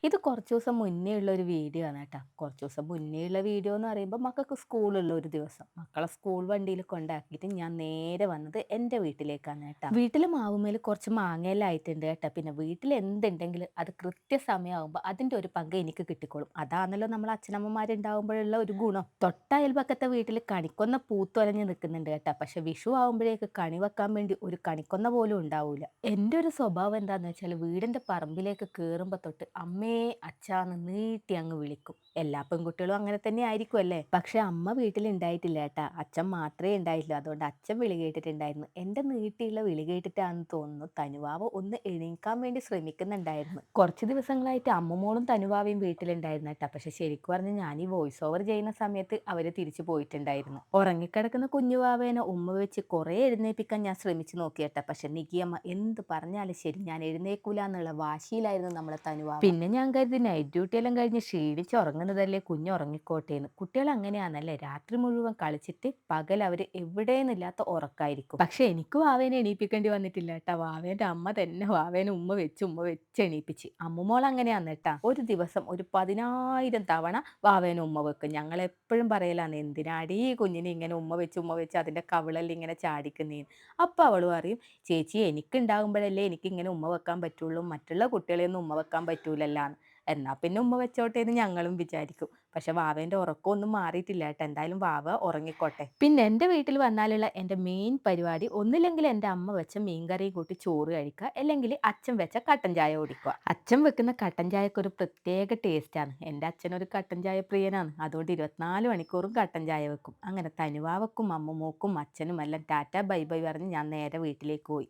ഇത് കുറച്ച് ദിവസം മുന്നേ ഉള്ള ഒരു വീഡിയോ ആണ് കേട്ടോ. കുറച്ച് ദിവസം മുന്നേ ഉള്ള വീഡിയോ എന്ന് പറയുമ്പോൾ മക്കൾക്ക് സ്കൂളുള്ള ഒരു ദിവസം. മക്കളെ സ്കൂൾ വണ്ടിയിൽ കൊണ്ടാക്കിയിട്ട് ഞാൻ നേരെ വന്നത് എൻ്റെ വീട്ടിലേക്കാണ് കേട്ടോ. വീട്ടിൽ മാവുമേൽ കുറച്ച് മാങ്ങയെല്ലാം ആയിട്ടുണ്ട് കേട്ടോ. പിന്നെ വീട്ടിൽ എന്തുണ്ടെങ്കിലും അത് കൃത്യസമയമാകുമ്പോൾ അതിൻ്റെ ഒരു പങ്ക് എനിക്ക് കിട്ടിക്കോളും. അതാണല്ലോ നമ്മൾ അച്ഛനമ്മമാരുണ്ടാകുമ്പോഴുള്ള ഒരു ഗുണം. തൊട്ട അയൽപക്കത്തെ വീട്ടിൽ കണിക്കൊന്ന പൂത്തൊലഞ്ഞ് നിൽക്കുന്നുണ്ട് കേട്ടോ. പക്ഷെ വിഷു ആകുമ്പോഴേക്ക് കണി വെക്കാൻ വേണ്ടി ഒരു കണിക്കൊന്ന പോലും ഉണ്ടാവില്ല. എൻ്റെ ഒരു സ്വഭാവം എന്താണെന്ന് വെച്ചാൽ വീടിൻ്റെ പറമ്പിലേക്ക് കയറുമ്പോൾ തൊട്ട് അമ്മേ അച്ഛാന്ന് നീട്ടി അങ്ങ് വിളിക്കും. എല്ലാ പെൺകുട്ടികളും അങ്ങനെ തന്നെ ആയിരിക്കും അല്ലേ. പക്ഷെ അമ്മ വീട്ടിലുണ്ടായിട്ടില്ല ഏട്ടാ, അച്ഛൻ മാത്രമേ ഉണ്ടായില്ല. അതുകൊണ്ട് അച്ഛൻ വിളി കേട്ടിട്ടുണ്ടായിരുന്നു. എൻ്റെ നീട്ടിയുള്ള വിളി കേട്ടിട്ടാണെന്ന് തോന്നുന്നു തനുവാവ ഒന്ന് എണീക്കാൻ വേണ്ടി ശ്രമിക്കുന്നുണ്ടായിരുന്നു. കുറച്ച് ദിവസങ്ങളായിട്ട് അമ്മമോളും തനുവാവയും വീട്ടിലുണ്ടായിരുന്നു ഏട്ടാ. പക്ഷെ ശരിക്കും പറഞ്ഞാൽ ഞാൻ ഈ വോയിസ് ഓവർ ചെയ്യുന്ന സമയത്ത് അവര് തിരിച്ചു പോയിട്ടുണ്ടായിരുന്നു. ഉറങ്ങിക്കിടക്കുന്ന കുഞ്ഞുവാവേനെ ഉമ്മ വെച്ച് കുറെ എഴുന്നേൽപ്പിക്കാൻ ഞാൻ ശ്രമിച്ചു നോക്കിയേട്ടാ. പക്ഷെ നികിയമ്മ എന്ത് പറഞ്ഞാലും ശരി ഞാൻ എഴുന്നേക്കൂല എന്നുള്ള വാശിയിലായിരുന്നു നമ്മളെ തനുവാവ. പിന്നെ ഞാൻ കരുതി നൈറ്റ് ഡ്യൂട്ടി എല്ലാം കഴിഞ്ഞ് ക്ഷീണിച്ച് ഉറങ്ങുന്നതല്ലേ, കുഞ്ഞ് ഉറങ്ങിക്കോട്ടേന്ന്. കുട്ടികൾ അങ്ങനെയാണല്ലേ, രാത്രി മുഴുവൻ കളിച്ചിട്ട് പകൽ അവർ എവിടെയെന്നില്ലാത്ത ഉറക്കായിരിക്കും. പക്ഷെ എനിക്ക് വാവേനെ എണീപ്പിക്കേണ്ടി വന്നിട്ടില്ല കേട്ടാ. വാവേന്റെ അമ്മ തന്നെ വാവേനെ ഉമ്മ വെച്ച് എണീപ്പിച്ച്. അമ്മുമോൾ അങ്ങനെയാന്ന് കേട്ടാ. ഒരു ദിവസം ഒരു 10,000 തവണ വാവേനെ ഉമ്മ വെക്കും. ഞങ്ങൾ എപ്പോഴും പറയലാണ്, എന്തിനാടി ഈ കുഞ്ഞിനെ ഇങ്ങനെ ഉമ്മ വെച്ച് അതിന്റെ കവിളെല്ലാം ഇങ്ങനെ ചാടിക്കുന്നേന്ന്. അപ്പൊ അവള് പറയും, ചേച്ചി എനിക്കുണ്ടാകുമ്പോഴല്ലേ എനിക്ക് ഇങ്ങനെ ഉമ്മ വെക്കാൻ പറ്റുള്ളൂ, മറ്റുള്ള കുട്ടികളെയൊന്നും ഉമ്മ വെക്കാൻ പറ്റൂലല്ലാന്ന്. എന്നാ പിന്നെ ഉമ്മ വെച്ചോട്ടെ എന്ന് ഞങ്ങളും വിചാരിക്കും. പക്ഷെ വാവേന്റെ ഉറക്കമൊന്നും മാറിയിട്ടില്ല കേട്ടോ. എന്തായാലും വാവ ഉറങ്ങിക്കോട്ടെ. പിന്നെ എൻ്റെ വീട്ടിൽ വന്നാലുള്ള എൻ്റെ മെയിൻ പരിപാടി ഒന്നില്ലെങ്കിൽ എൻ്റെ അമ്മ വെച്ച മീൻകറിയും കൂട്ടി ചോറ് കഴിക്കുക, അല്ലെങ്കിൽ അച്ഛൻ വെച്ച കട്ടൻ ചായ കുടിക്കുക. അച്ഛൻ വെക്കുന്ന കട്ടൻ ചായക്ക് ഒരു പ്രത്യേക ടേസ്റ്റാണ്. എൻ്റെ അച്ഛനൊരു കട്ടൻ ചായ പ്രിയനാണ്. അതുകൊണ്ട് 24 മണിക്കൂറും കട്ടൻ ചായ വെക്കും. അങ്ങനെ തനുവാവക്കും അമ്മമ്മോക്കും അച്ഛനും എല്ലാം ടാറ്റ ബൈ ബൈ പറഞ്ഞ് ഞാൻ നേരെ വീട്ടിലേക്ക് പോയി.